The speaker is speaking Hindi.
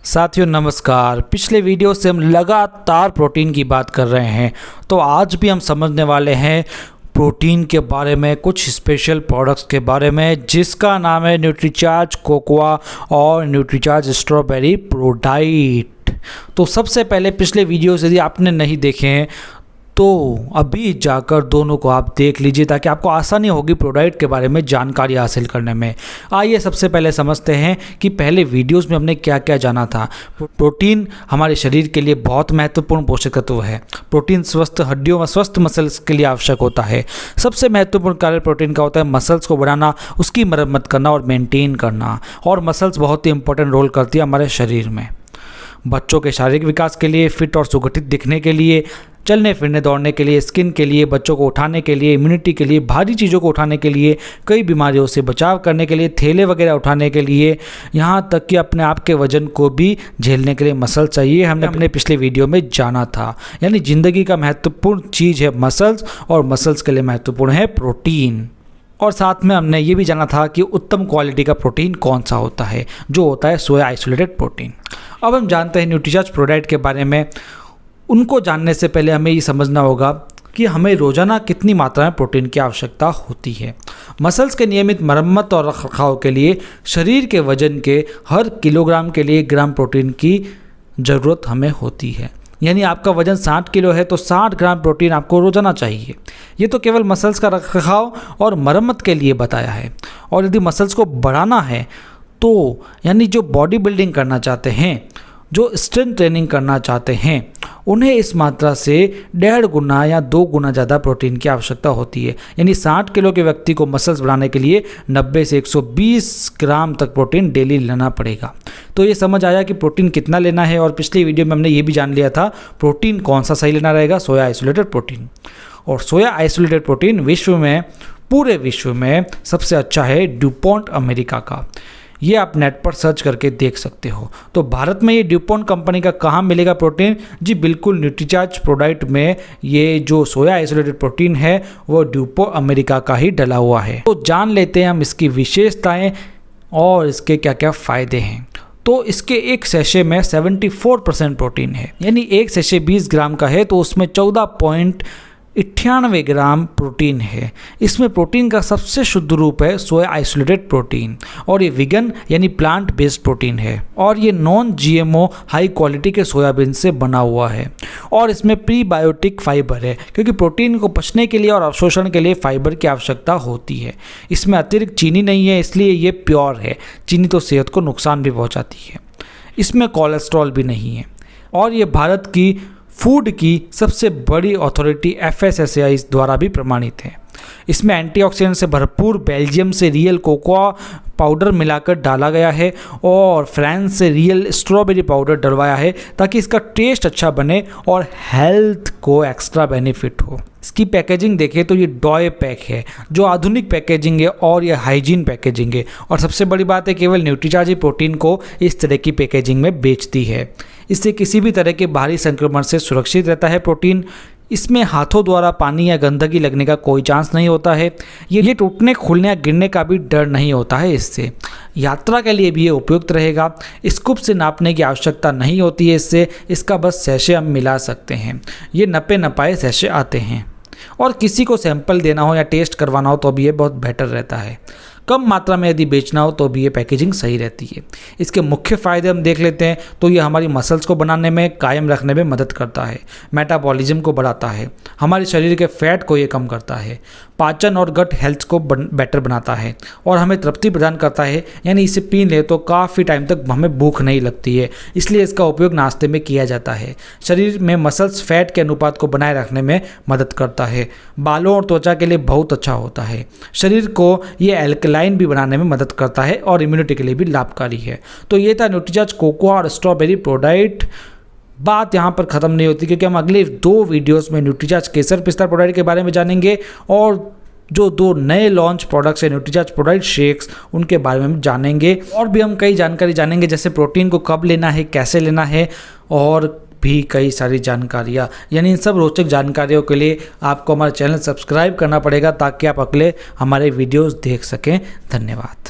साथियों नमस्कार। पिछले वीडियो से हम लगातार प्रोटीन की बात कर रहे हैं, तो आज भी हम समझने वाले हैं प्रोटीन के बारे में, कुछ स्पेशल प्रोडक्ट्स के बारे में, जिसका नाम है न्यूट्रीचार्ज कोकोआ और न्यूट्रीचार्ज स्ट्रॉबेरी प्रोडाइट। तो सबसे पहले पिछले वीडियोस यदि आपने नहीं देखे हैं तो अभी जाकर दोनों को आप देख लीजिए, ताकि आपको आसानी होगी प्रोडाइट के बारे में जानकारी हासिल करने में। आइए सबसे पहले समझते हैं कि पहले वीडियोस में हमने क्या क्या जाना था। प्रोटीन हमारे शरीर के लिए बहुत महत्वपूर्ण पोषक तत्व है। प्रोटीन स्वस्थ हड्डियों व स्वस्थ मसल्स के लिए आवश्यक होता है। सबसे महत्वपूर्ण कार्य प्रोटीन का होता है मसल्स को बढ़ाना, उसकी मरम्मत करना और मेंटेन करना। और मसल्स बहुत ही इंपॉर्टेंट रोल करती है हमारे शरीर में। बच्चों के शारीरिक विकास के लिए, फिट और सुगठित दिखने के लिए, चलने फिरने दौड़ने के लिए, स्किन के लिए, बच्चों को उठाने के लिए, इम्यूनिटी के लिए, भारी चीज़ों को उठाने के लिए, कई बीमारियों से बचाव करने के लिए, थैले वगैरह उठाने के लिए, यहाँ तक कि अपने आप के वजन को भी झेलने के लिए मसल चाहिए। हमने अपने पिछले वीडियो में जाना था। यानी ज़िंदगी का महत्वपूर्ण चीज़ है मसल्स, और मसल्स के लिए महत्वपूर्ण है प्रोटीन। और साथ में हमने ये भी जाना था कि उत्तम क्वालिटी का प्रोटीन कौन सा होता है, जो होता है सोया आइसोलेटेड प्रोटीन। अब हम जानते हैं न्यूट्रीचार्ज प्रोडाइट के बारे में। उनको जानने से पहले हमें ये समझना होगा कि हमें रोज़ाना कितनी मात्रा में प्रोटीन की आवश्यकता होती है। मसल्स के नियमित मरम्मत और रखरखाव के लिए शरीर के वजन के हर किलोग्राम के लिए 1 ग्राम प्रोटीन की ज़रूरत हमें होती है। यानी आपका वजन 60 किलो है तो 60 ग्राम प्रोटीन आपको रोज़ाना चाहिए। ये तो केवल मसल्स का रखरखाव और मरम्मत के लिए बताया है। और यदि मसल्स को बढ़ाना है तो यानी जो बॉडी बिल्डिंग करना चाहते हैं, जो स्ट्रेंथ ट्रेनिंग करना चाहते हैं, उन्हें इस मात्रा से 1.5 गुना या 2 गुना ज़्यादा प्रोटीन की आवश्यकता होती है। यानी 60 किलो के व्यक्ति को मसल्स बढ़ाने के लिए 90 से 120 ग्राम तक प्रोटीन डेली लेना पड़ेगा। तो ये समझ आया कि प्रोटीन कितना लेना है। और पिछली वीडियो में हमने ये भी जान लिया था प्रोटीन कौन सा सही लेना रहेगा, सोया आइसोलेटेड प्रोटीन। और सोया आइसोलेटेड प्रोटीन विश्व में, पूरे विश्व में सबसे अच्छा है ड्यूपॉन्ट अमेरिका का। ये आप नेट पर सर्च करके देख सकते हो। तो भारत में ये ड्यूपॉन्ट कंपनी का कहाँ मिलेगा प्रोटीन? जी बिल्कुल, न्यूट्रीचार्ज प्रोडाइट में ये जो सोया आइसोलेटेड प्रोटीन है वो ड्यूपॉन्ट अमेरिका का ही डला हुआ है। तो जान लेते हैं हम इसकी विशेषताएं और इसके क्या क्या फ़ायदे हैं। तो इसके एक सैशे में 74% प्रोटीन है। यानी एक सैशे 20 ग्राम का है तो उसमें 14.98 ग्राम प्रोटीन है। इसमें प्रोटीन का सबसे शुद्ध रूप है सोया आइसोलेटेड प्रोटीन, और ये विगन यानी प्लांट बेस्ड प्रोटीन है। और ये नॉन जीएमओ हाई क्वालिटी के सोयाबीन से बना हुआ है। और इसमें प्रीबायोटिक फाइबर है, क्योंकि प्रोटीन को पचने के लिए और अवशोषण के लिए फाइबर की आवश्यकता होती है। इसमें अतिरिक्त चीनी नहीं है, इसलिए ये प्योर है। चीनी तो सेहत को नुकसान भी पहुँचाती है। इसमें कोलेस्ट्रॉल भी नहीं है। और ये भारत की फूड की सबसे बड़ी अथॉरिटी FSSAI द्वारा भी प्रमाणित है। इसमें एंटीऑक्सीडेंट से भरपूर बेल्जियम से रियल कोकोआ पाउडर मिलाकर डाला गया है, और फ्रांस से रियल स्ट्रॉबेरी पाउडर डलवाया है, ताकि इसका टेस्ट अच्छा बने और हेल्थ को एक्स्ट्रा बेनिफिट हो। इसकी पैकेजिंग देखें तो ये डॉय पैक है, जो आधुनिक पैकेजिंग है और ये हाइजीन पैकेजिंग है। और सबसे बड़ी बात है, केवल न्यूट्रीचार्ज ही प्रोटीन को इस तरह की पैकेजिंग में बेचती है। इससे किसी भी तरह के बाहरी संक्रमण से सुरक्षित रहता है प्रोटीन। इसमें हाथों द्वारा पानी या गंदगी लगने का कोई चांस नहीं होता है। ये टूटने, खुलने या गिरने का भी डर नहीं होता है इससे। यात्रा के लिए भी ये उपयुक्त रहेगा। स्कूप से नापने की आवश्यकता नहीं होती है इससे। इसका बस सैशे हम मिला सकते हैं। ये नपे नपाए सैशे आते हैं। और किसी को सैंपल देना हो या टेस्ट करवाना हो तो भी ये बहुत बेटर रहता है। कम मात्रा में यदि बेचना हो तो भी ये पैकेजिंग सही रहती है। इसके मुख्य फ़ायदे हम देख लेते हैं। तो ये हमारी मसल्स को बनाने में, कायम रखने में मदद करता है। मेटाबॉलिज्म को बढ़ाता है। हमारे शरीर के फैट को ये कम करता है। पाचन और गट हेल्थ को बेटर बनाता है। और हमें तृप्ति प्रदान करता है। यानी इसे पी ले तो काफ़ी टाइम तक हमें भूख नहीं लगती है, इसलिए इसका उपयोग नाश्ते में किया जाता है। शरीर में मसल्स फैट के अनुपात को बनाए रखने में मदद करता है। बालों और त्वचा के लिए बहुत अच्छा होता है। शरीर को ये एल्कलाइन भी बनाने में मदद करता है और इम्यूनिटी के लिए भी लाभकारी है। तो ये था न्यूट्रीचार्ज कोकोआ और स्ट्रॉबेरी प्रोडाइट। बात यहाँ पर ख़त्म नहीं होती, क्योंकि हम अगले 2 वीडियोस में न्यूट्रीचार्ज केसर पिस्ता प्रोडाइट के बारे में जानेंगे, और जो 2 नए लॉन्च प्रोडक्ट्स हैं न्यूट्रीचार्ज प्रोडाइट शेक्स, उनके बारे में हम जानेंगे। और भी हम कई जानकारी जानेंगे, जैसे प्रोटीन को कब लेना है, कैसे लेना है, और भी कई सारी जानकारियाँ। यानी इन सब रोचक जानकारियों के लिए आपको हमारा चैनल सब्सक्राइब करना पड़ेगा, ताकि आप अगले हमारे वीडियोस देख सकें। धन्यवाद।